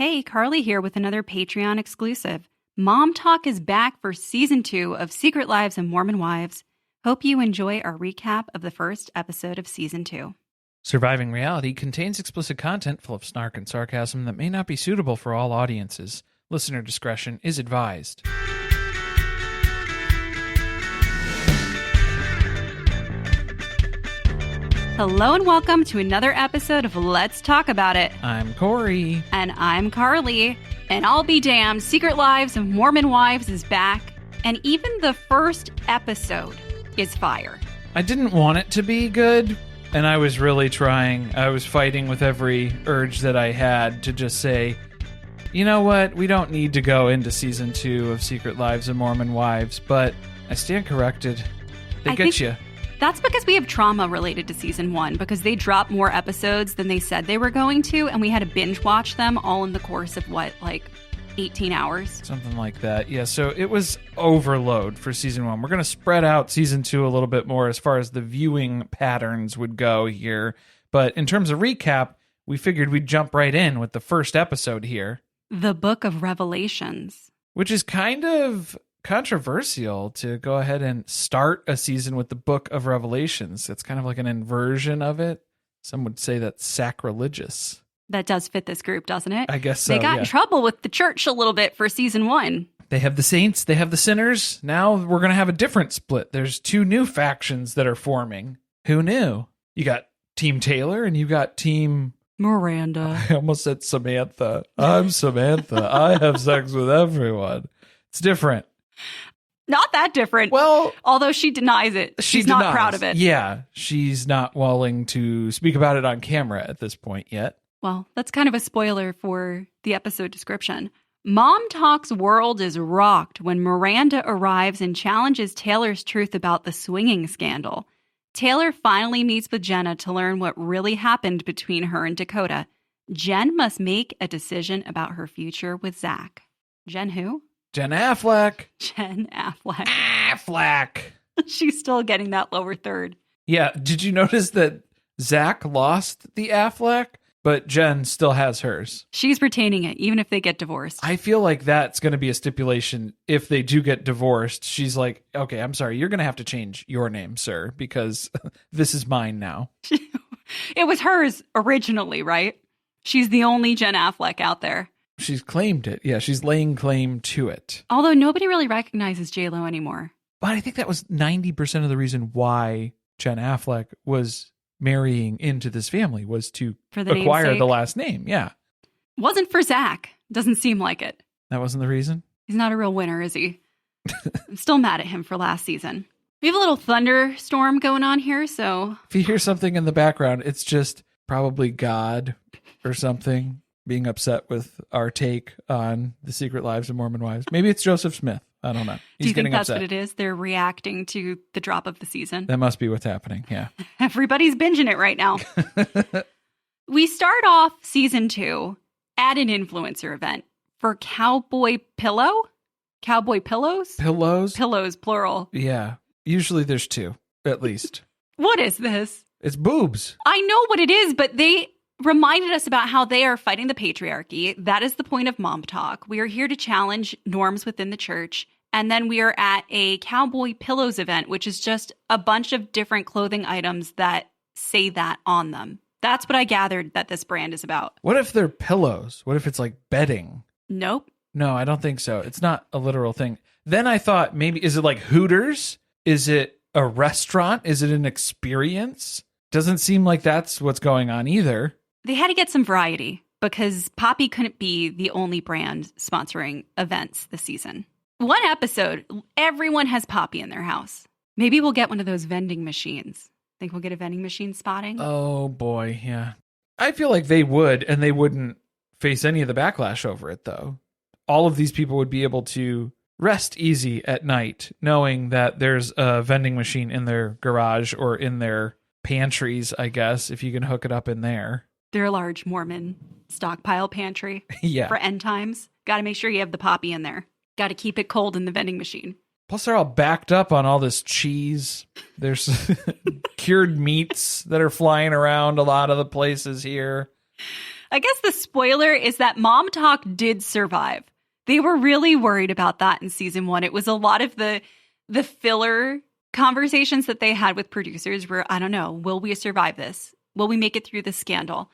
Hey, Carly here with another Patreon exclusive. MomTok is back for Season 2 of Secret Lives of Mormon Wives. Hope you enjoy our recap of the first episode of Season 2. Surviving Reality contains explicit content full of snark and sarcasm that may not be suitable for all audiences. Listener discretion is advised. Hello and welcome to another episode of Let's Talk About It. I'm Corey. And I'm Carly. And I'll be damned, Secret Lives of Mormon Wives is back. And even the first episode is fire. I didn't want it to be good, and I was really trying. I was fighting with every urge that I had to just say, you know what, we don't need to go into Season 2 of Secret Lives of Mormon Wives, but I stand corrected. They get you. That's because we have trauma related to Season 1, because they dropped more episodes than they said they were going to, and we had to binge watch them all in the course of, 18 hours? Something like that. Yeah, so it was overload for Season 1. We're going to spread out Season 2 a little bit more as far as the viewing patterns would go here. But in terms of recap, we figured we'd jump right in with the first episode here. The Book of Revelations. Which is kind of controversial to go ahead and start a season with the Book of Revelations. It's kind of like an inversion of it. Some would say that's sacrilegious. That does fit this group, doesn't it? I guess so. They got in trouble with the church a little bit for Season 1. They have the saints, they have the sinners. Now we're going to have a different split. There's two new factions that are forming. Who knew? You got Team Taylor and you got Team Miranda. I almost said Samantha. I'm Samantha. I have sex with everyone. It's different. Not that different. Well, although she denies it. She's not proud of it. Yeah, she's not willing to speak about it on camera at this point yet. Well, that's kind of a spoiler for the episode description. MomTok's world is rocked when Miranda arrives and challenges Taylor's truth about the swinging scandal. Taylor finally meets with Jenna to learn what really happened between her and Dakota. Jen must make a decision about her future with Zac. Jen who? Jen Affleck. Jen Affleck. Affleck. She's still getting that lower third. Yeah. Did you notice that Zac lost the Affleck, but Jen still has hers? She's retaining it, even if they get divorced. I feel like that's going to be a stipulation. If they do get divorced, she's like, okay, I'm sorry. You're going to have to change your name, sir, because this is mine now. It was hers originally, right? She's the only Jen Affleck out there. She's claimed it. Yeah, she's laying claim to it. Although nobody really recognizes J-Lo anymore. But I think that was 90% of the reason why Jen Affleck was marrying into this family was to acquire namesake. The last name. Yeah. Wasn't for Zac. Doesn't seem like it. That wasn't the reason? He's not a real winner, is he? I'm still mad at him for last season. We have a little thunderstorm going on here, so... If you hear something in the background, it's just probably God or something being upset with our take on the Secret Lives of Mormon Wives. Maybe it's Joseph Smith. I don't know. Do you think that's upset. What it is? They're reacting to the drop of the season? That must be what's happening, yeah. Everybody's binging it right now. We start off Season 2 at an influencer event for Cowboy Pillow? Cowboy Pillows? Pillows? Pillows, plural. Yeah. Usually there's two, at least. What is this? It's boobs. I know what it is, but they reminded us about how they are fighting the patriarchy. That is the point of MomTok. We are here to challenge norms within the church. And then we are at a Cowboy Pillows event, which is just a bunch of different clothing items that say that on them. That's what I gathered that this brand is about. What if they're pillows? What if it's like bedding? Nope. No, I don't think so. It's not a literal thing. Then I thought maybe, is it like Hooters? Is it a restaurant? Is it an experience? Doesn't seem like that's what's going on either. They had to get some variety because Poppy couldn't be the only brand sponsoring events this season. One episode, everyone has Poppy in their house. Maybe we'll get one of those vending machines. Think we'll get a vending machine spotting? Oh boy, yeah. I feel like they would, and they wouldn't face any of the backlash over it, though. All of these people would be able to rest easy at night, knowing that there's a vending machine in their garage or in their pantries, I guess, if you can hook it up in there. They're a large Mormon stockpile pantry yeah. for end times. Got to make sure you have the Poppy in there. Got to keep it cold in the vending machine. Plus, they're all backed up on all this cheese. There's cured meats that are flying around a lot of the places here. I guess the spoiler is that MomTok did survive. They were really worried about that in season 1. It was a lot of the filler conversations that they had with producers where, I don't know, will we survive this? Will we make it through the scandal?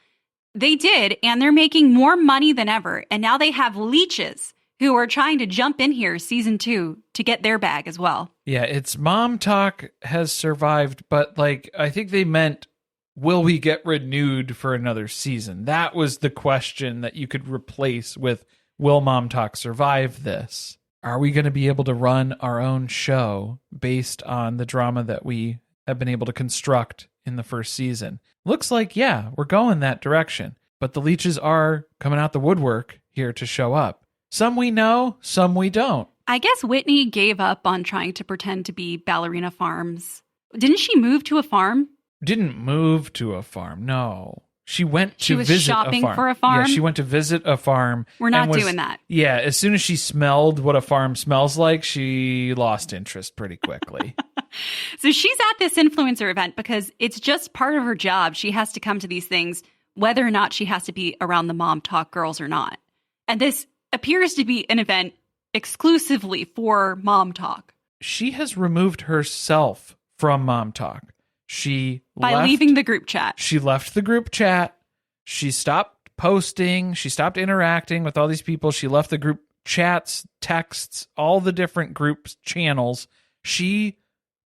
They did, and they're making more money than ever. And now they have leeches who are trying to jump in here season 2 to get their bag as well. Yeah, it's MomTok has survived, but like I think they meant, will we get renewed for another season? That was the question that you could replace with, will MomTok survive this? Are we going to be able to run our own show based on the drama that we have been able to construct in the first season? Looks like, yeah, we're going that direction. But the leeches are coming out the woodwork here to show up. Some we know, some we don't. I guess Whitney gave up on trying to pretend to be Ballerina Farms. Didn't she move to a farm? Didn't move to a farm, no. She went to visit a farm. She was shopping for a farm? Yeah, she went to visit a farm. We're not doing that. Yeah, as soon as she smelled what a farm smells like, she lost interest pretty quickly. So she's at this influencer event because it's just part of her job. She has to come to these things, whether or not she has to be around the MomTok girls or not. And this appears to be an event exclusively for MomTok. She has removed herself from MomTok. By leaving the group chat. She left the group chat. She stopped posting. She stopped interacting with all these people. She left the group chats, texts, all the different groups, channels. She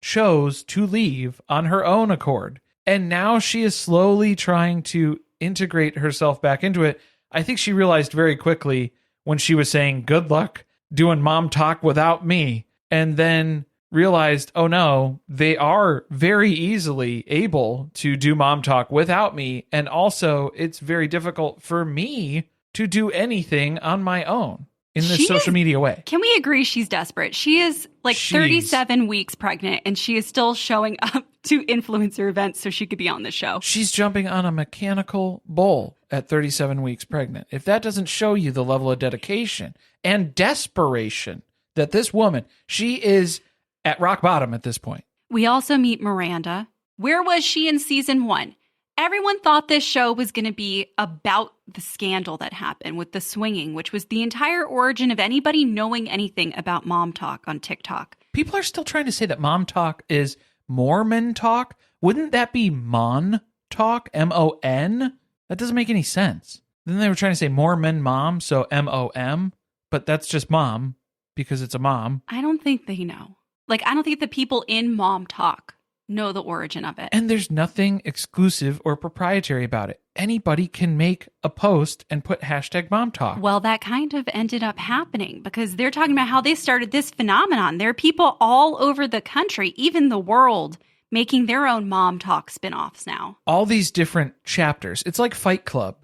chose to leave on her own accord. And now she is slowly trying to integrate herself back into it. I think she realized very quickly when she was saying, good luck doing MomTok without me. And then realized, oh no, they are very easily able to do MomTok without me. And also, it's very difficult for me to do anything on my own in this social media way. Can we agree she's desperate? She is like 37 weeks pregnant, and she is still showing up to influencer events so she could be on the show. She's jumping on a mechanical bull at 37 weeks pregnant. If that doesn't show you the level of dedication and desperation that this woman, she is at rock bottom at this point. We also meet Miranda. Where was she in season 1? Everyone thought this show was going to be about the scandal that happened with the swinging, which was the entire origin of anybody knowing anything about MomTok on TikTok. People are still trying to say that MomTok is Mormon talk. Wouldn't that be Mon talk? M-O-N? That doesn't make any sense. Then they were trying to say Mormon mom, so M-O-M, but that's just mom because it's a mom. I don't think they know. Like, I don't think the people in MomTok know the origin of it. And there's nothing exclusive or proprietary about it. Anybody can make a post and put hashtag MomTok. Well, that kind of ended up happening because they're talking about how they started this phenomenon. There are people all over the country, even the world, making their own MomTok spinoffs now. All these different chapters. It's like Fight Club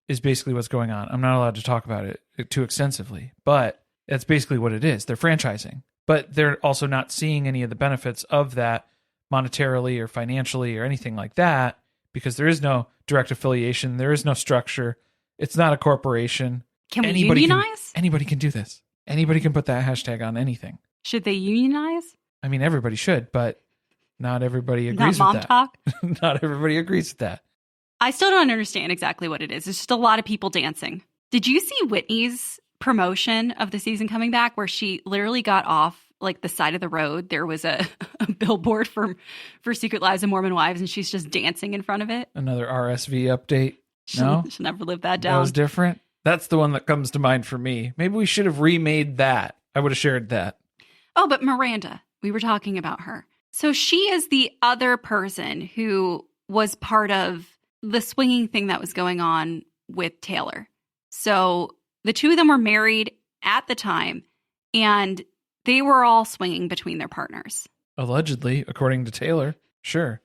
is basically what's going on. I'm not allowed to talk about it too extensively, but that's basically what it is. They're franchising. But they're also not seeing any of the benefits of that monetarily or financially or anything like that because there is no direct affiliation. There is no structure. It's not a corporation. Can we unionize? Anybody can do this. Anybody can put that hashtag on anything. Should they unionize? I mean, everybody should, but not everybody agrees not with MomTok? that. Not everybody agrees with that. I still don't understand exactly what it is. It's just a lot of people dancing. Did you see Whitney's promotion of the season coming back where she literally got off like the side of the road? There was a billboard for Secret Lives of Mormon Wives, and she's just dancing in front of it. Another RSV update. She'll never live that down. That was different. That's the one that comes to mind for me. Maybe we should have remade that. I would have shared that. Oh, but Miranda, we were talking about her. So she is the other person who was part of the swinging thing that was going on with Taylor. So the two of them were married at the time, and they were all swinging between their partners. Allegedly, according to Taylor. Sure.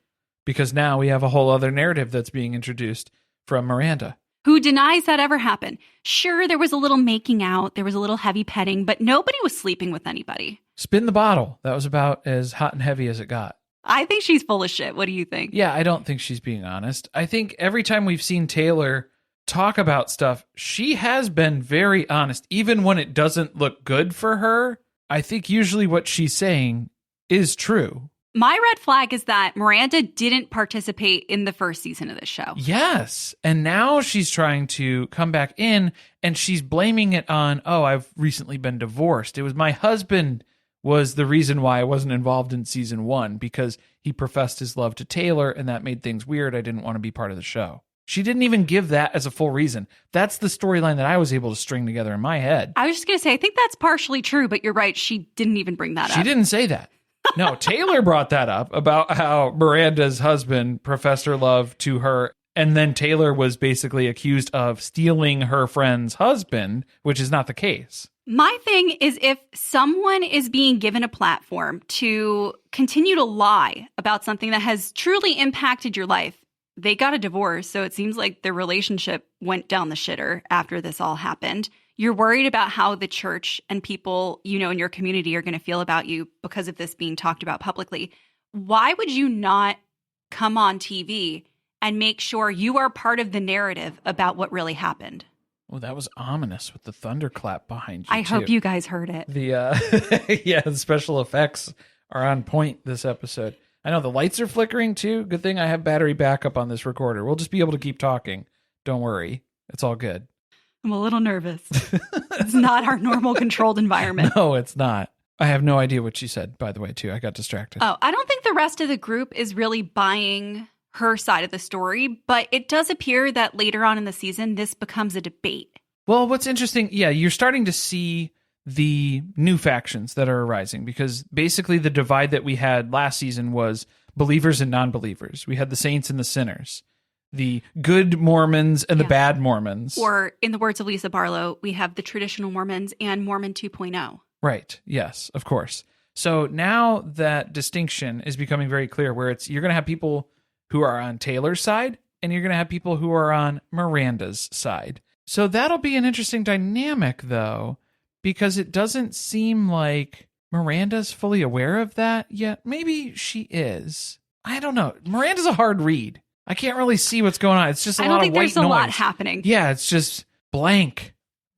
Because now we have a whole other narrative that's being introduced from Miranda, who denies that ever happened. Sure, there was a little making out, there was a little heavy petting, but nobody was sleeping with anybody. Spin the bottle. That was about as hot and heavy as it got. I think she's full of shit. What do you think? Yeah, I don't think she's being honest. I think every time we've seen Taylor talk about stuff, she has been very honest. Even when it doesn't look good for her, I think usually what she's saying is true. My red flag is that Miranda didn't participate in the first season of this show. Yes. And now she's trying to come back in and she's blaming it on, oh, I've recently been divorced. It was my husband was the reason why I wasn't involved in season 1 because he professed his love to Taylor and that made things weird. I didn't want to be part of the show. She didn't even give that as a full reason. That's the storyline that I was able to string together in my head. I was just going to say, I think that's partially true, but you're right. She didn't even bring that up. She didn't say that. No, Taylor brought that up about how Miranda's husband professed her love to her. And then Taylor was basically accused of stealing her friend's husband, which is not the case. My thing is if someone is being given a platform to continue to lie about something that has truly impacted your life, they got a divorce, so it seems like their relationship went down the shitter after this all happened. You're worried about how the church and people, you know, in your community are going to feel about you because of this being talked about publicly. Why would you not come on TV and make sure you are part of the narrative about what really happened? Well, that was ominous with the thunderclap behind you. I hope you guys heard it. The special effects are on point this episode. I know the lights are flickering too. Good thing I have battery backup on this recorder. We'll just be able to keep talking. Don't worry. It's all good. I'm a little nervous. It's not our normal controlled environment. No, it's not. I have no idea what she said, by the way, too. I got distracted. Oh, I don't think the rest of the group is really buying her side of the story, but it does appear that later on in the season, this becomes a debate. Well, what's interesting, you're starting to see the new factions that are arising because basically the divide that we had last season was believers and non-believers. We had the saints and the sinners, the good Mormons and the bad Mormons. Or in the words of Lisa Barlow, we have the traditional Mormons and Mormon 2.0. Right. Yes, of course. So now that distinction is becoming very clear where you're going to have people who are on Taylor's side and you're going to have people who are on Miranda's side. So that'll be an interesting dynamic though, because it doesn't seem like Miranda's fully aware of that yet. Maybe she is. I don't know. Miranda's a hard read. I can't really see what's going on. It's just a lot of white noise. I don't think there's a lot happening. Yeah, it's just blank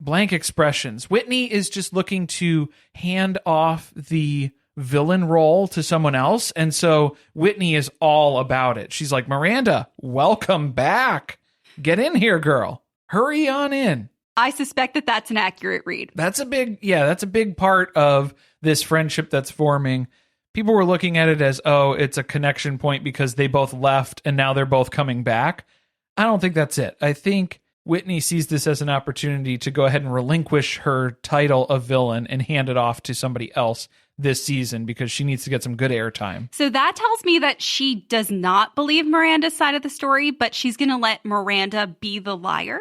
expressions. Whitney is just looking to hand off the villain role to someone else. And so Whitney is all about it. She's like, Miranda, welcome back. Get in here, girl. Hurry on in. I suspect that that's an accurate read. That's a big part of this friendship that's forming. People were looking at it as, oh, it's a connection point because they both left and now they're both coming back. I don't think that's it. I think Whitney sees this as an opportunity to go ahead and relinquish her title of villain and hand it off to somebody else this season because she needs to get some good airtime. So that tells me that she does not believe Miranda's side of the story, but she's going to let Miranda be the liar.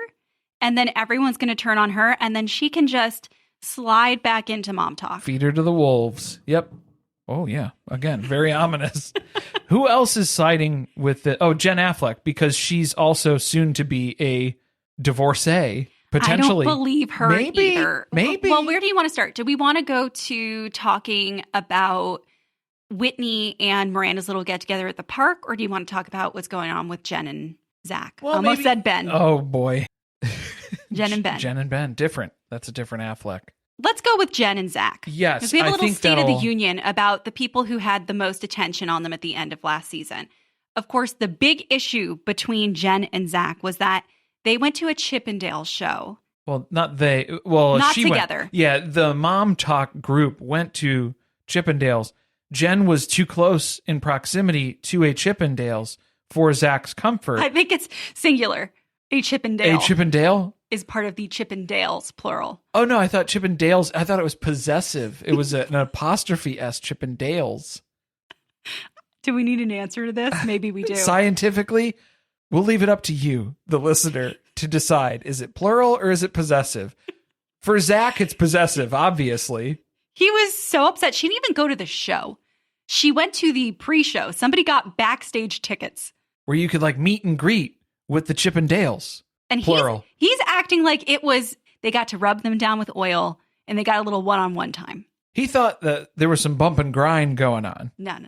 And then everyone's going to turn on her, and then she can just slide back into MomTok. Feed her to the wolves. Yep. Oh, yeah. Again, very ominous. Who else is siding with it? Oh, Jen Affleck, because she's also soon to be a divorcee, potentially. I don't believe her either. Maybe. Well, where do you want to start? Do we want to go to talking about Whitney and Miranda's little get-together at the park, or do you want to talk about what's going on with Jen and Zac? Well, almost said Ben. Oh, boy. Jen and Ben. Jen and Ben. Different. That's a different Affleck. Let's go with Jen and Zac. Yes. Because we have a little State of the Union about the people who had the most attention on them at the end of last season. Of course, the big issue between Jen and Zac was that they went to a Chippendale show. Well, not they. Well, not she together. Went. Yeah, the MomTok group went to Chippendales. Jen was too close in proximity to a Chippendales for Zac's comfort. I think it's singular. A Chippendale. A Chippendale? Is part of the Chippendales, plural. Oh, no, I thought Chippendales, I thought it was possessive. It was an apostrophe S, Chippendales. Do we need an answer to this? Maybe we do. Scientifically, we'll leave it up to you, the listener, to decide. Is it plural or is it possessive? For Zac, it's possessive, obviously. He was so upset. She didn't even go to the show. She went to the pre-show. Somebody got backstage tickets. Where you could meet and greet with the Chippendales. And plural. He's acting like it was, they got to rub them down with oil and they got a little one-on-one time. He thought that there was some bump and grind going on. No.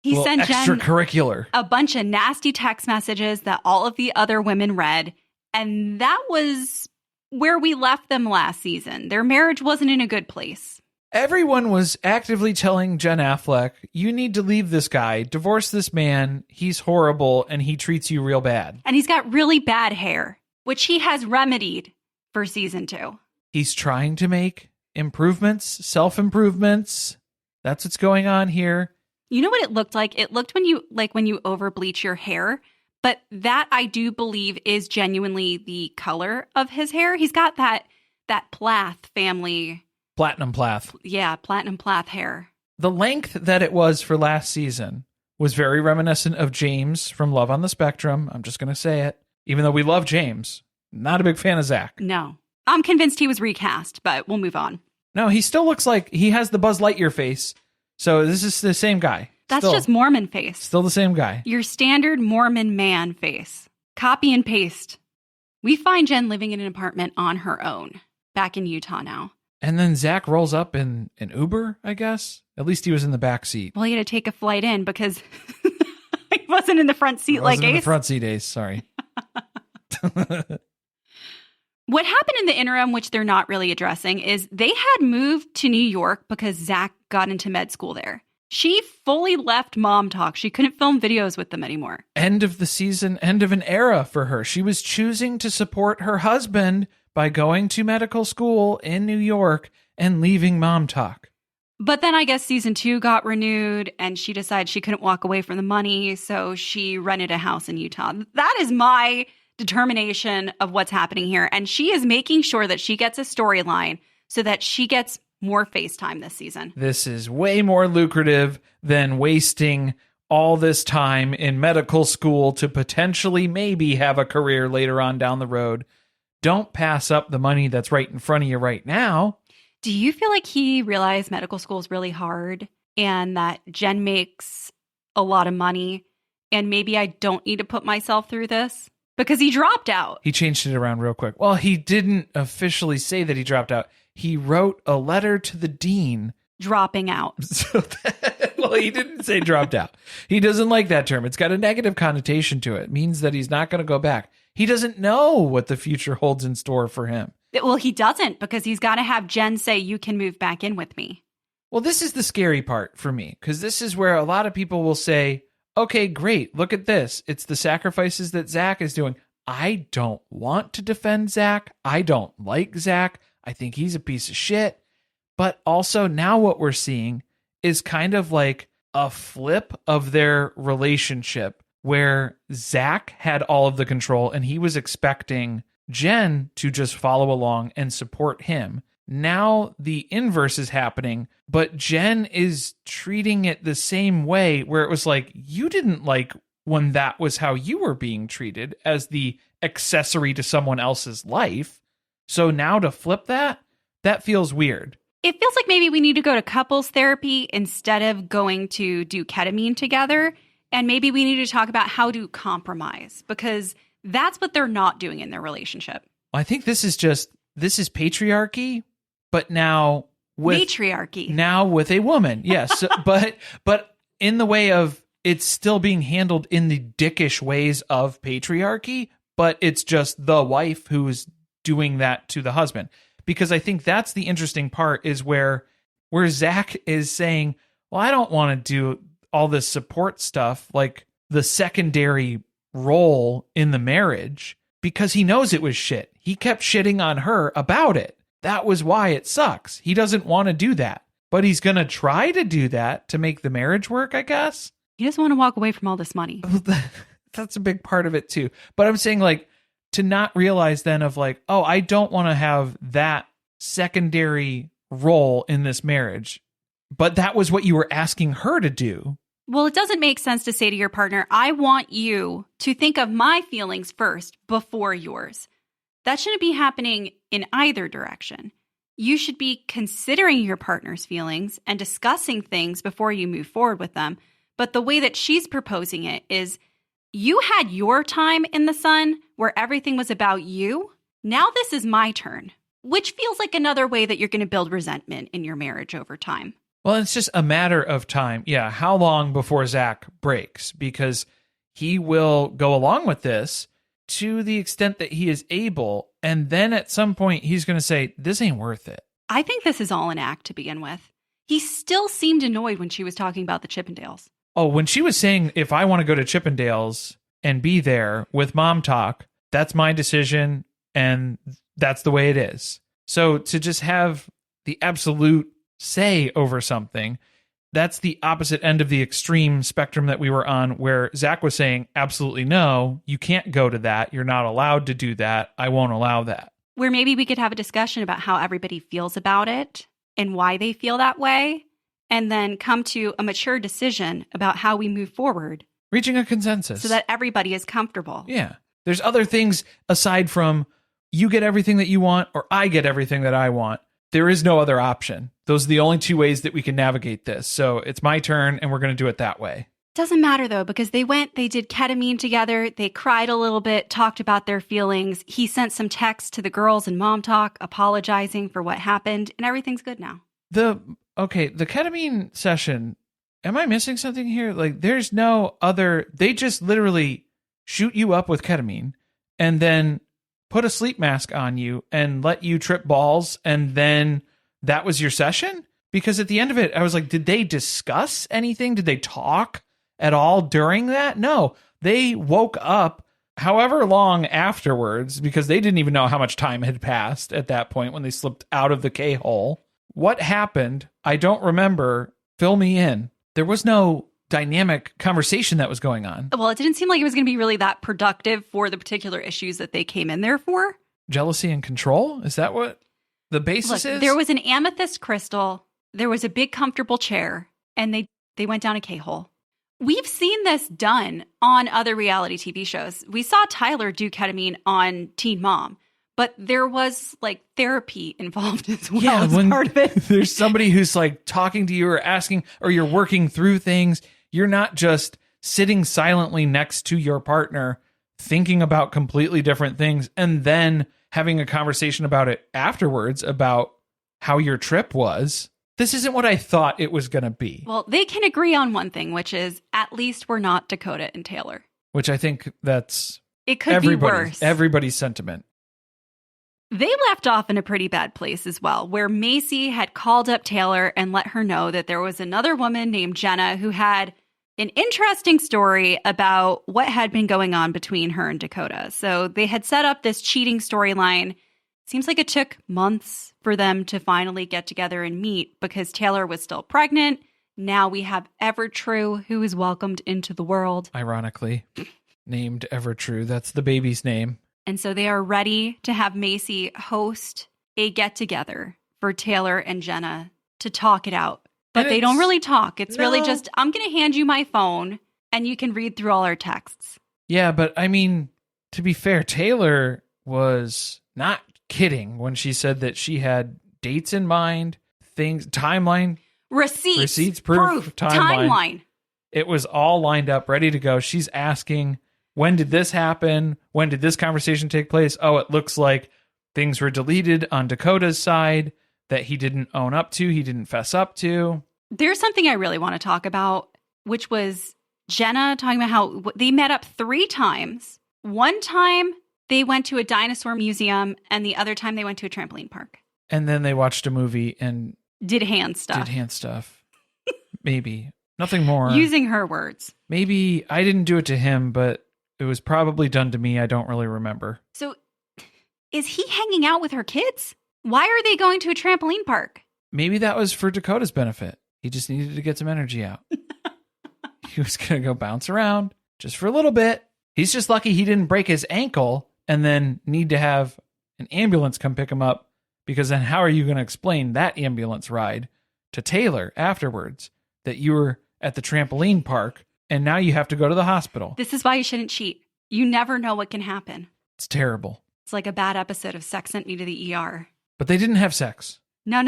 He sent extracurricular. Jen a bunch of nasty text messages that all of the other women read. And that was where we left them last season. Their marriage wasn't in a good place. Everyone was actively telling Jen Affleck, you need to leave this guy, divorce this man, he's horrible, and he treats you real bad. And he's got really bad hair, which he has remedied for season 2. He's trying to make improvements, self-improvements. That's what's going on here. You know what it looked like? It looked when you over bleach your hair, but that I do believe is genuinely the color of his hair. He's got that Plath family. Platinum Plath. Yeah, platinum Plath hair. The length that it was for last season was very reminiscent of James from Love on the Spectrum. I'm just going to say it. Even though we love James, not a big fan of Zac. No. I'm convinced he was recast, but we'll move on. No, he still looks like he has the Buzz Lightyear face. So this is the same guy. That's just Mormon face. Still the same guy. Your standard Mormon man face. Copy and paste. We find Jen living in an apartment on her own, back in Utah now. And then Zac rolls up in an Uber, I guess. At least he was in the back seat. Well, he had to take a flight in because he wasn't in the front seat like Ace. In the front seat, Ace. Sorry. What happened in the interim, which they're not really addressing, is they had moved to New York because Zac got into med school there. She fully left MomTok. She couldn't film videos with them anymore. End of the season, end of an era for her. She was choosing to support her husband by going to medical school in New York and leaving MomTok. But then I guess season 2 got renewed and she decided she couldn't walk away from the money, so she rented a house in Utah. That is my determination of what's happening here. And she is making sure that she gets a storyline so that she gets more FaceTime this season. This is way more lucrative than wasting all this time in medical school to potentially maybe have a career later on down the road. Don't pass up the money that's right in front of you right now. Do you feel like he realized medical school is really hard and that Jen makes a lot of money and maybe I don't need to put myself through this? Because he dropped out. He changed it around real quick. Well, he didn't officially say that he dropped out. He wrote a letter to the dean. Dropping out. Well, he didn't say dropped out. He doesn't like that term. It's got a negative connotation to it. It means that he's not going to go back. He doesn't know what the future holds in store for him. Well, he doesn't, because he's got to have Jen say, you can move back in with me. Well, this is the scary part for me, because this is where a lot of people will say, okay, great, look at this. It's the sacrifices that Zac is doing. I don't want to defend Zac. I don't like Zac. I think he's a piece of shit. But also now what we're seeing is kind of like a flip of their relationship where Zac had all of the control and he was expecting Jen to just follow along and support him. Now the inverse is happening, but Jen is treating it the same way where it was like, you didn't like when that was how you were being treated as the accessory to someone else's life. So now to flip that feels weird. It feels like maybe we need to go to couples therapy instead of going to do ketamine together. And maybe we need to talk about how to compromise, because that's what they're not doing in their relationship. I think this is patriarchy, but now with matriarchy. Now with a woman. Yes. but in the way of it's still being handled in the dickish ways of patriarchy, but it's just the wife who's doing that to the husband. Because I think that's the interesting part, is where Zac is saying, well, I don't want to do all this support stuff, like the secondary role in the marriage, because he knows it was shit. He kept shitting on her about it. That was why it sucks. He doesn't want to do that, but he's going to try to do that to make the marriage work, I guess. He doesn't want to walk away from all this money. That's a big part of it too. But I'm saying, like, to not realize then of like, oh, I don't want to have that secondary role in this marriage, but that was what you were asking her to do. Well, it doesn't make sense to say to your partner, I want you to think of my feelings first before yours. That shouldn't be happening in either direction. You should be considering your partner's feelings and discussing things before you move forward with them. But the way that she's proposing it is, you had your time in the sun where everything was about you. Now this is my turn, which feels like another way that you're going to build resentment in your marriage over time. Well, it's just a matter of time. Yeah. How long before Zac breaks? Because he will go along with this to the extent that he is able. And then at some point he's going to say, this ain't worth it. I think this is all an act to begin with. He still seemed annoyed when she was talking about the Chippendales. Oh, when she was saying, if I want to go to Chippendales and be there with MomTok, that's my decision and that's the way it is. So to just have the absolute say over something, that's the opposite end of the extreme spectrum that we were on, where Zac was saying, absolutely no, you can't go to that. You're not allowed to do that. I won't allow that. Where maybe we could have a discussion about how everybody feels about it and why they feel that way, and then come to a mature decision about how we move forward. Reaching a consensus. So that everybody is comfortable. Yeah. There's other things aside from you get everything that you want or I get everything that I want. There is no other option. Those are the only two ways that we can navigate this. So it's my turn and we're going to do it that way. Doesn't matter though, because they did ketamine together. They cried a little bit, talked about their feelings. He sent some texts to the girls in MomTok apologizing for what happened, and everything's good now. The ketamine session, am I missing something here? Like, there's no other, they just literally shoot you up with ketamine and then put a sleep mask on you and let you trip balls, and then that was your session? Because at the end of it, I was like, did they discuss anything? Did they talk at all during that? No, they woke up however long afterwards, because they didn't even know how much time had passed at that point when they slipped out of the K-hole. What happened? I don't remember. Fill me in. There was no dynamic conversation that was going on. Well, it didn't seem like it was going to be really that productive for the particular issues that they came in there for. Jealousy and control? Is that what the basis is? There was an amethyst crystal. There was a big comfortable chair, and they went down a K-hole. We've seen this done on other reality TV shows. We saw Tyler do ketamine on Teen Mom, but there was like therapy involved as well as part of it. There's somebody who's like talking to you or asking, or you're working through things. You're not just sitting silently next to your partner, thinking about completely different things, and then having a conversation about it afterwards about how your trip was. This isn't what I thought it was going to be. Well, they can agree on one thing, which is at least we're not Dakota and Taylor. Which I think that's it could be worse. Everybody's sentiment. They left off in a pretty bad place as well, where Macy had called up Taylor and let her know that there was another woman named Jenna who had an interesting story about what had been going on between her and Dakota. So they had set up this cheating storyline. Seems like it took months for them to finally get together and meet because Taylor was still pregnant. Now we have Evertrue, who is welcomed into the world. Ironically, named Evertrue. That's the baby's name. And so they are ready to have Macy host a get-together for Taylor and Jenna to talk it out. But they don't really talk. It's really just, I'm going to hand you my phone and you can read through all our texts. Yeah, but I mean, to be fair, Taylor was not kidding when she said that she had dates in mind, things, timeline. Receipts, proof, timeline. It was all lined up, ready to go. She's asking, when did this happen? When did this conversation take place? Oh, it looks like things were deleted on Dakota's side that he didn't own up to, he didn't fess up to. There's something I really want to talk about, which was Jenna talking about how they met up 3 times. One time they went to a dinosaur museum, and the other time they went to a trampoline park. And then they watched a movie and did hand stuff. Maybe. Nothing more. Using her words. Maybe I didn't do it to him, but it was probably done to me. I don't really remember. So is he hanging out with her kids? Why are they going to a trampoline park? Maybe that was for Dakota's benefit. He just needed to get some energy out. He was going to go bounce around just for a little bit. He's just lucky he didn't break his ankle and then need to have an ambulance come pick him up, because then how are you going to explain that ambulance ride to Taylor afterwards that you were at the trampoline park and now you have to go to the hospital? This is why you shouldn't cheat. You never know what can happen. It's terrible. It's like a bad episode of Sex Sent Me to the ER. But they didn't have sex. No.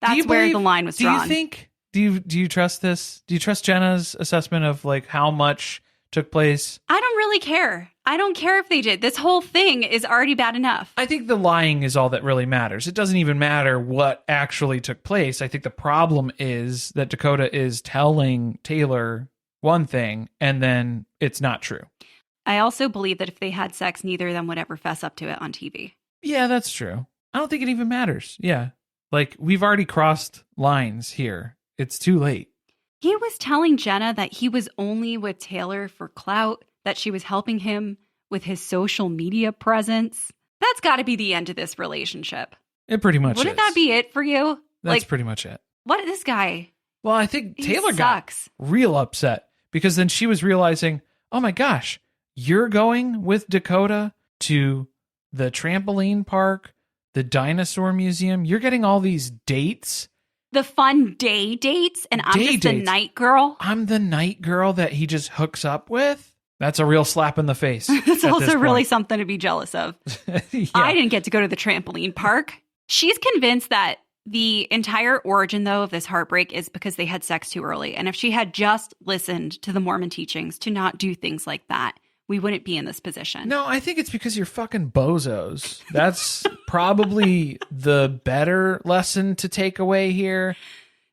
That's where the line was drawn. Do you trust this? Do you trust Jenna's assessment of like how much took place? I don't really care. I don't care if they did. This whole thing is already bad enough. I think the lying is all that really matters. It doesn't even matter what actually took place. I think the problem is that Dakota is telling Taylor one thing and then it's not true. I also believe that if they had sex, neither of them would ever fess up to it on TV. Yeah, that's true. I don't think it even matters. Yeah. Like, we've already crossed lines here. It's too late. He was telling Jenna that he was only with Taylor for clout, that she was helping him with his social media presence. That's got to be the end of this relationship. It pretty much Wouldn't is. that be it for you? That's pretty much it. What this guy? Well, I think Taylor sucks. got real upset because then she was realizing, oh my gosh, you're going with Dakota to the trampoline park, the dinosaur museum. You're getting all these dates. The fun day dates, and I'm just the night girl. I'm the night girl that he just hooks up with. That's a real slap in the face. It's also really something to be jealous of. Yeah. I didn't get to go to the trampoline park. She's convinced that the entire origin, though, of this heartbreak is because they had sex too early. And if she had just listened to the Mormon teachings to not do things like that, we wouldn't be in this position. No, I think it's because you're fucking bozos. That's probably the better lesson to take away here.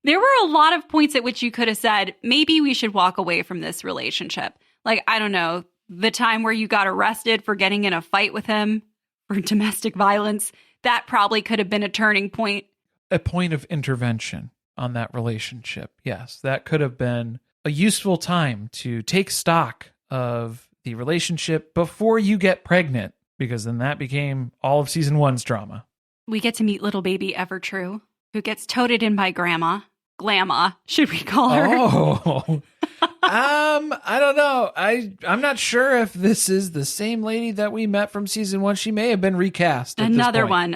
There were a lot of points at which you could have said, maybe we should walk away from this relationship. Like, I don't know, the time where you got arrested for getting in a fight with him for domestic violence, that probably could have been a turning point. A point of intervention on that relationship. Yes, that could have been a useful time to take stock of the relationship before you get pregnant, because then that became all of season 1's drama. We get to meet little baby Evertrue, who gets toted in by Grandma. Glam-ma, should we call her? Oh, I don't know. I'm not sure if this is the same lady that we met from season 1. She may have been recast. Another one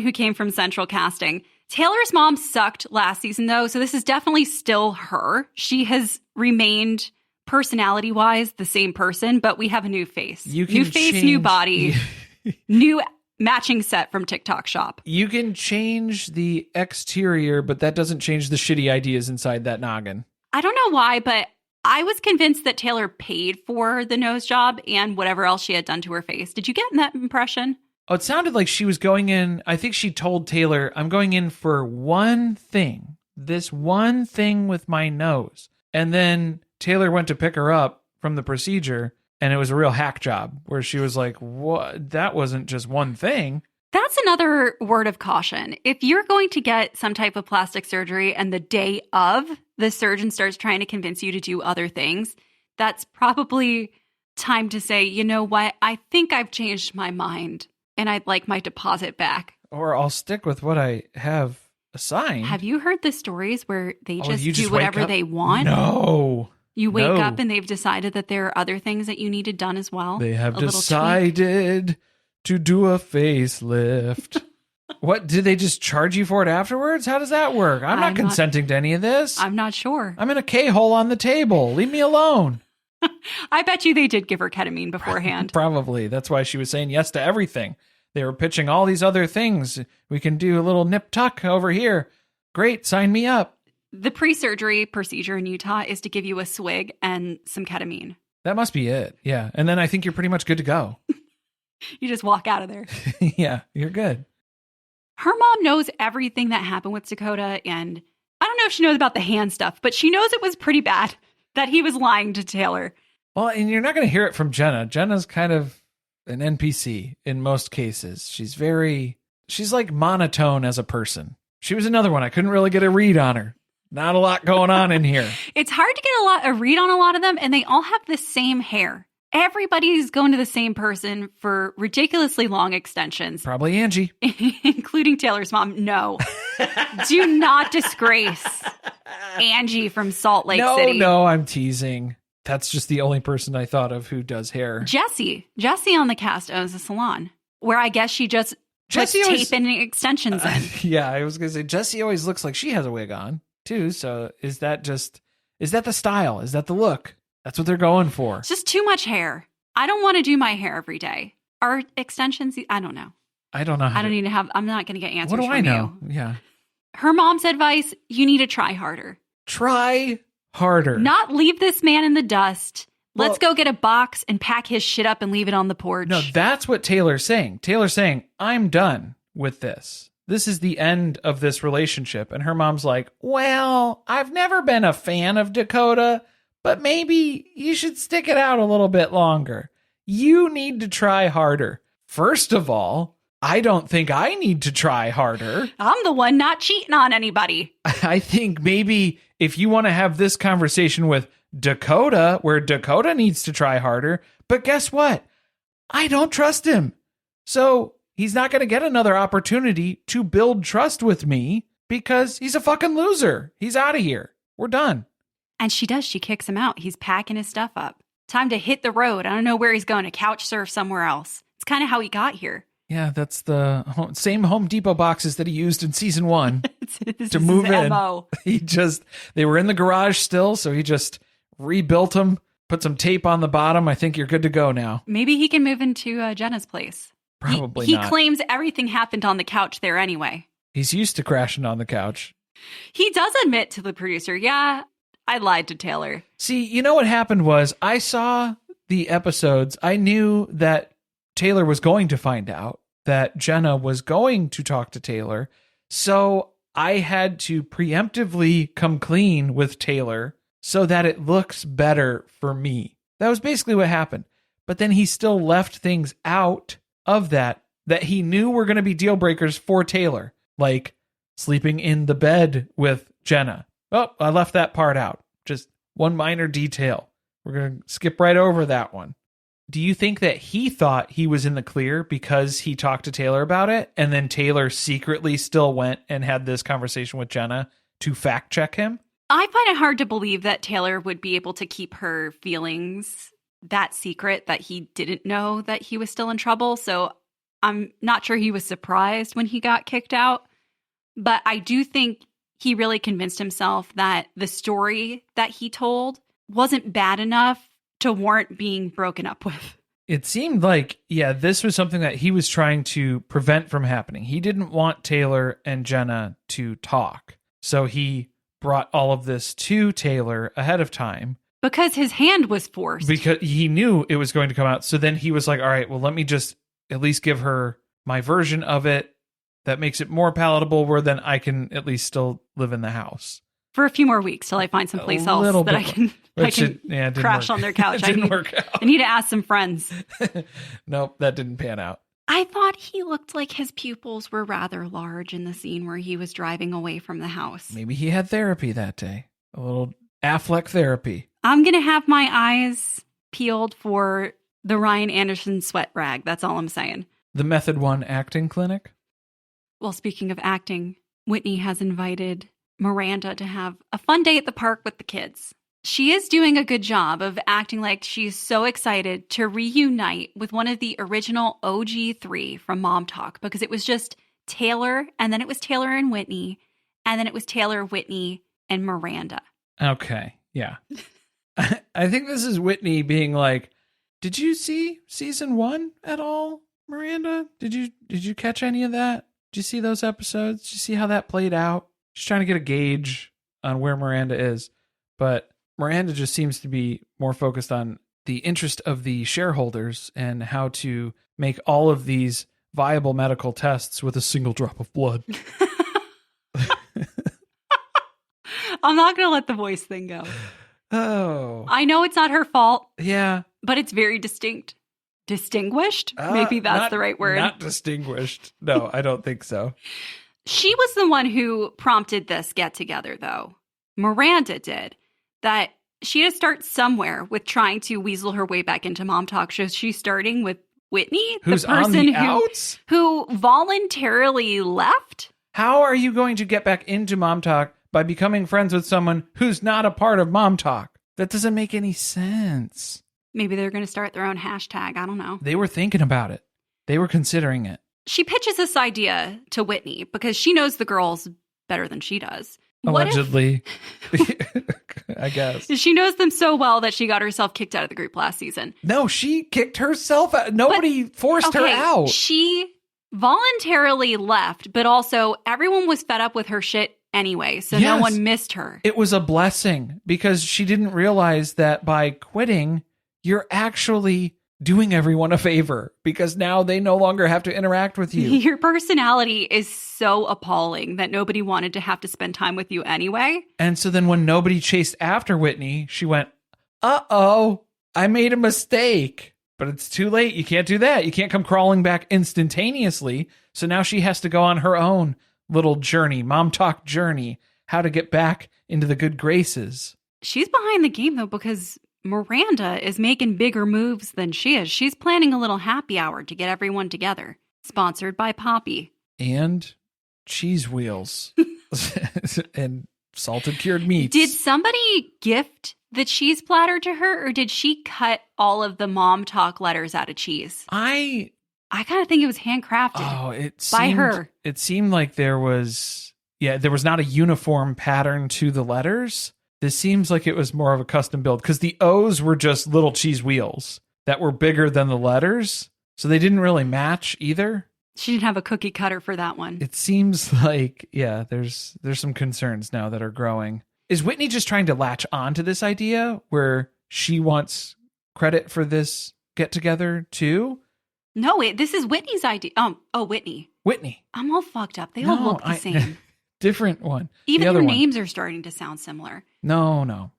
who came from Central Casting. Taylor's mom sucked last season, though, so this is definitely still her. She has remained personality-wise the same person, but we have a new face. New face, new body, new matching set from TikTok shop. You can change the exterior, but that doesn't change the shitty ideas inside that noggin. I don't know why, but I was convinced that Taylor paid for the nose job and whatever else she had done to her face. Did you get that impression? Oh, it sounded like she was going in. I think she told Taylor, I'm going in for one thing, this one thing with my nose. And then Taylor went to pick her up from the procedure, and it was a real hack job where she was like, what? That wasn't just one thing. That's another word of caution. If you're going to get some type of plastic surgery and the day of, the surgeon starts trying to convince you to do other things, that's probably time to say, you know what? I think I've changed my mind and I'd like my deposit back. Or I'll stick with what I have assigned. Have you heard the stories where they just do whatever they want? No. You wake up and they've decided that there are other things that you needed done as well. They have decided to do a facelift. What, did they just charge you for it afterwards? How does that work? I'm not consenting to any of this. I'm not sure. I'm in a K-hole on the table. Leave me alone. I bet you they did give her ketamine beforehand. Probably. That's why she was saying yes to everything. They were pitching all these other things. We can do a little nip tuck over here. Great, sign me up. The pre-surgery procedure in Utah is to give you a swig and some ketamine. That must be it. Yeah. And then I think you're pretty much good to go. You just walk out of there. Yeah, you're good. Her mom knows everything that happened with Dakota, and I don't know if she knows about the hand stuff, but she knows it was pretty bad that he was lying to Taylor. Well, and you're not going to hear it from Jenna. Jenna's kind of an NPC in most cases. She's like monotone as a person. She was another one. I couldn't really get a read on her. Not a lot going on in here. It's hard to get a read on a lot of them, and they all have the same hair. Everybody's going to the same person for ridiculously long extensions. Probably Angie. Including Taylor's mom. No. Do not disgrace Angie from Salt Lake City. No, I'm teasing. That's just the only person I thought of who does hair. Jessie on the cast owns a salon where I guess she just puts tape and extensions in. Yeah, I was going to say, Jessie always looks like she has a wig on too. So is that the style? Is that the look? That's what they're going for. It's just too much hair. I don't want to do my hair every day. Are extensions? I don't know. I don't know. I'm not going to get answers from you. What do I know? Yeah. Her mom's advice, you need to try harder. Try harder. Not leave this man in the dust. Let's go get a box and pack his shit up and leave it on the porch. No, that's what Taylor's saying. Taylor's saying, I'm done with this. This is the end of this relationship. And her mom's like, well, I've never been a fan of Dakota, but maybe you should stick it out a little bit longer. You need to try harder. First of all, I don't think I need to try harder. I'm the one not cheating on anybody. I think maybe if you want to have this conversation with Dakota, where Dakota needs to try harder, but guess what? I don't trust him. So he's not going to get another opportunity to build trust with me because he's a fucking loser. He's out of here. We're done. And she does. She kicks him out. He's packing his stuff up. Time to hit the road. I don't know where he's going to couch surf somewhere else. It's kind of how he got here. Yeah, that's the same Home Depot boxes that he used in season 1 to move in. MO. They were in the garage still, so he just rebuilt them, put some tape on the bottom. I think you're good to go now. Maybe he can move into Jenna's place. Probably he not. He claims everything happened on the couch there anyway. He's used to crashing on the couch. He does admit to the producer, yeah, I lied to Taylor. See, you know what happened was I saw the episodes. I knew that Taylor was going to find out, that Jenna was going to talk to Taylor. So I had to preemptively come clean with Taylor so that it looks better for me. That was basically what happened. But then he still left things out of that he knew were going to be deal breakers for Taylor, like sleeping in the bed with Jenna. Oh, I left that part out. Just one minor detail. We're going to skip right over that one. Do you think that he thought he was in the clear because he talked to Taylor about it, and then Taylor secretly still went and had this conversation with Jenna to fact check him? I find it hard to believe that Taylor would be able to keep her feelings that secret, that he didn't know that he was still in trouble. So I'm not sure he was surprised when he got kicked out. But I do think he really convinced himself that the story that he told wasn't bad enough to warrant being broken up with. It seemed like, yeah, this was something that he was trying to prevent from happening. He didn't want Taylor and Jenna to talk. So he brought all of this to Taylor ahead of time. Because his hand was forced. Because he knew it was going to come out. So then he was like, all right, well, let me just at least give her my version of it that makes it more palatable, where then I can at least still live in the house. For a few more weeks till I find someplace else that I can crash on their couch. It didn't work out. I need to ask some friends. Nope, that didn't pan out. I thought he looked like his pupils were rather large in the scene where he was driving away from the house. Maybe he had therapy that day. A little Affleck therapy. I'm going to have my eyes peeled for the Ryan Anderson sweat rag. That's all I'm saying. The Method 1 acting clinic? Well, speaking of acting, Whitney has invited Miranda to have a fun day at the park with the kids. She is doing a good job of acting like she's so excited to reunite with one of the original OG 3 from MomTok, because it was just Taylor, and then it was Taylor and Whitney, and then it was Taylor, Whitney, and Miranda. Okay, yeah. I think this is Whitney being like, did you see season 1 at all, Miranda? Did you catch any of that? Did you see those episodes? Did you see how that played out? She's trying to get a gauge on where Miranda is. But Miranda just seems to be more focused on the interest of the shareholders and how to make all of these viable medical tests with a single drop of blood. I'm not going to let the voice thing go. Oh. I know it's not her fault. Yeah. But it's very distinct. Distinguished? Maybe that's the right word. Not distinguished. No, I don't think so. She was the one who prompted this get-together, though. Miranda did. That she had to start somewhere with trying to weasel her way back into MomTok. So she's starting with Whitney, who's the person on the outs? Who voluntarily left. How are you going to get back into MomTok by becoming friends with someone who's not a part of MomTok? That doesn't make any sense. Maybe they're going to start their own hashtag. I don't know. They were thinking about it. They were considering it. She pitches this idea to Whitney because she knows the girls better than she does. Allegedly. I guess. She knows them so well that she got herself kicked out of the group last season. No, she kicked herself out. Nobody forced her out. She voluntarily left, but also everyone was fed up with her shit anyway, so no one missed her. It was a blessing because she didn't realize that by quitting, you're actually doing everyone a favor because now they no longer have to interact with you. Your personality is so appalling that nobody wanted to have to spend time with you anyway. And so then when nobody chased after Whitney, she went, uh-oh, I made a mistake. But it's too late. You can't do that. You can't come crawling back instantaneously. So now she has to go on her own little journey, MomTok journey, how to get back into the good graces. She's behind the game, though, because Miranda is making bigger moves than she is. She's planning a little happy hour to get everyone together. Sponsored by Poppy. And cheese wheels. And salted cured meats. Did somebody gift the cheese platter to her, or did she cut all of the MomTok letters out of cheese? I kind of think it was handcrafted by her. It seemed like there was not a uniform pattern to the letters. This seems like it was more of a custom build because the O's were just little cheese wheels that were bigger than the letters. So they didn't really match either. She didn't have a cookie cutter for that one. It seems like, there's some concerns now that are growing. Is Whitney just trying to latch on to this idea where she wants credit for this get together too? No, this is Whitney's idea. Whitney. Whitney. I'm all fucked up. They all look the same. Different one. Even their names are starting to sound similar. No.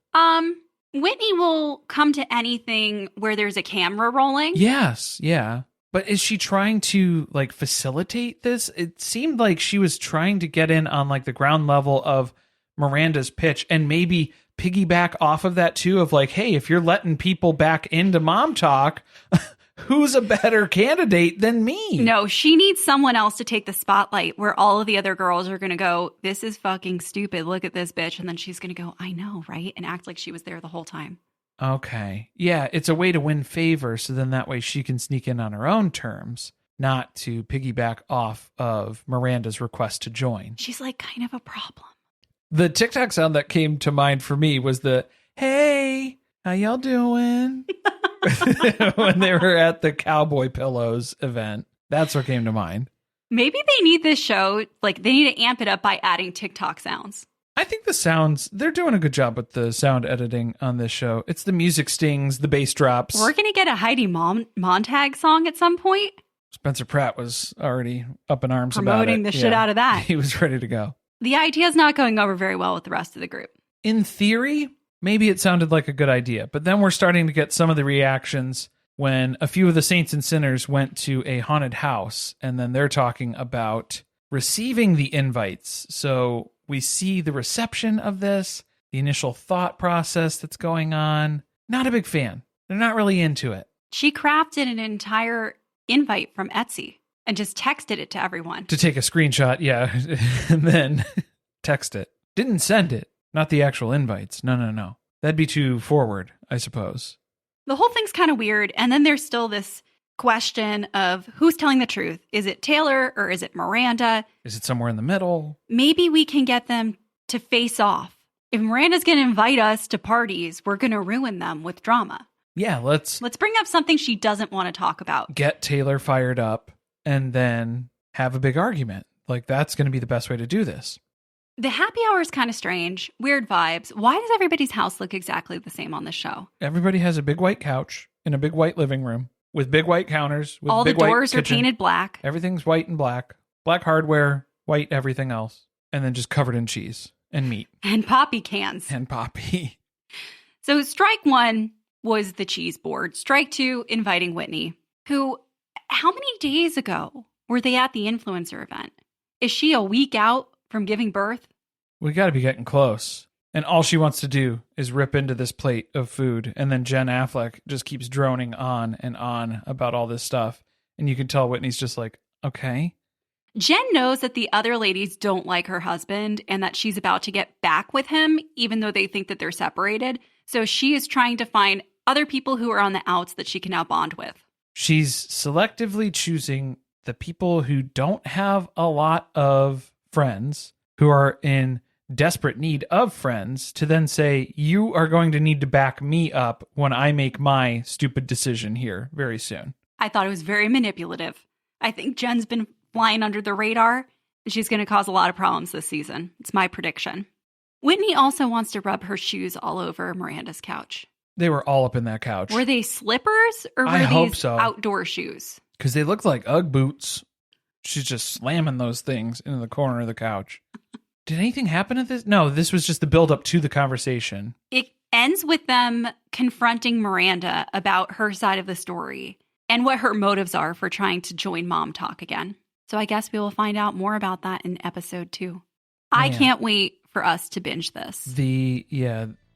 Whitney will come to anything where there's a camera rolling. Yes, yeah. But is she trying to facilitate this? It seemed like she was trying to get in on the ground level of Miranda's pitch and maybe piggyback off of that too of hey, if you're letting people back into MomTok, who's a better candidate than me? No, she needs someone else to take the spotlight where all of the other girls are going to go, this is fucking stupid. Look at this bitch. And then she's going to go, I know, right? And act like she was there the whole time. Okay. Yeah, it's a way to win favor. So then that way she can sneak in on her own terms, not to piggyback off of Miranda's request to join. She's kind of a problem. The TikTok sound that came to mind for me was the, hey, how y'all doing? When they were at the Cowboy Pillows event. That's what came to mind. Maybe they need this show, they need to amp it up by adding TikTok sounds. I think the sounds, they're doing a good job with the sound editing on this show. It's the music stings, the bass drops. We're going to get a Heidi Montag song at some point. Spencer Pratt was already up in arms about it. Promoting the shit out of that. He was ready to go. The idea is not going over very well with the rest of the group. In theory, maybe it sounded like a good idea, but then we're starting to get some of the reactions when a few of the saints and sinners went to a haunted house, and then they're talking about receiving the invites. So we see the reception of this, the initial thought process that's going on. Not a big fan. They're not really into it. She crafted an entire invite from Etsy and just texted it to everyone. To take a screenshot, yeah, and then text it. Didn't send it. Not the actual invites. No. That'd be too forward, I suppose. The whole thing's kind of weird. And then there's still this question of who's telling the truth. Is it Taylor or is it Miranda? Is it somewhere in the middle? Maybe we can get them to face off. If Miranda's going to invite us to parties, we're going to ruin them with drama. Yeah, let's bring up something she doesn't want to talk about. Get Taylor fired up and then have a big argument. That's going to be the best way to do this. The happy hour is kind of strange. Weird vibes. Why does everybody's house look exactly the same on this show? Everybody has a big white couch in a big white living room with big white counters. With all big the doors white are kitchen. painted black. Everything's white and black. Black hardware, white everything else. And then just covered in cheese and meat. And Poppy cans. And Poppy. So strike one was the cheese board. Strike two, inviting Whitney, who, how many days ago were they at the influencer event? Is she a week out from giving birth? We got to be getting close. And all she wants to do is rip into this plate of food. And then Jen Affleck just keeps droning on and on about all this stuff. And you can tell Whitney's just okay. Jen knows that the other ladies don't like her husband and that she's about to get back with him, even though they think that they're separated. So she is trying to find other people who are on the outs that she can now bond with. She's selectively choosing the people who don't have a lot of friends, who are in desperate need of friends, to then say, you are going to need to back me up when I make my stupid decision here very soon. I thought it was very manipulative. I think Jen's been flying under the radar, and she's going to cause a lot of problems this season. It's my prediction. Whitney also wants to rub her shoes all over Miranda's couch. They were all up in that couch. Were they slippers or were these outdoor shoes? Because they looked like Ugg boots. She's just slamming those things into the corner of the couch. Did anything happen at this? No, this was just the build up to the conversation. ends with them confronting Miranda about her side of the story and what her motives are for trying to join MomTok again. So I guess we will find out more about that in episode 2. I can't wait for us to binge this. The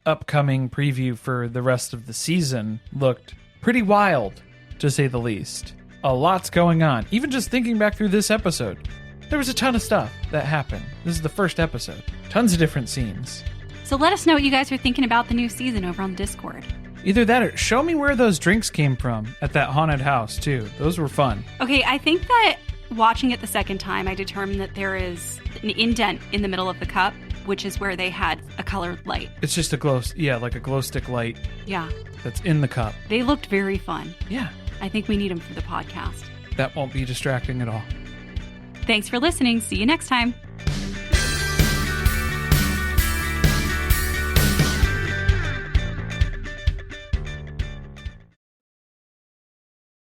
upcoming preview for the rest of the season looked pretty wild, to say the least. A lot's going on. Even just thinking back through this episode, there was a ton of stuff that happened. This is the first episode. Tons of different scenes. So let us know what you guys are thinking about the new season over on the Discord. Either that or show me where those drinks came from at that haunted house, too. Those were fun. Okay, I think that watching it the second time, I determined that there is an indent in the middle of the cup, which is where they had a colored light. It's just a glow, like a glow stick light. Yeah. That's in the cup. They looked very fun. Yeah. I think we need them for the podcast. That won't be distracting at all. Thanks for listening. See you next time.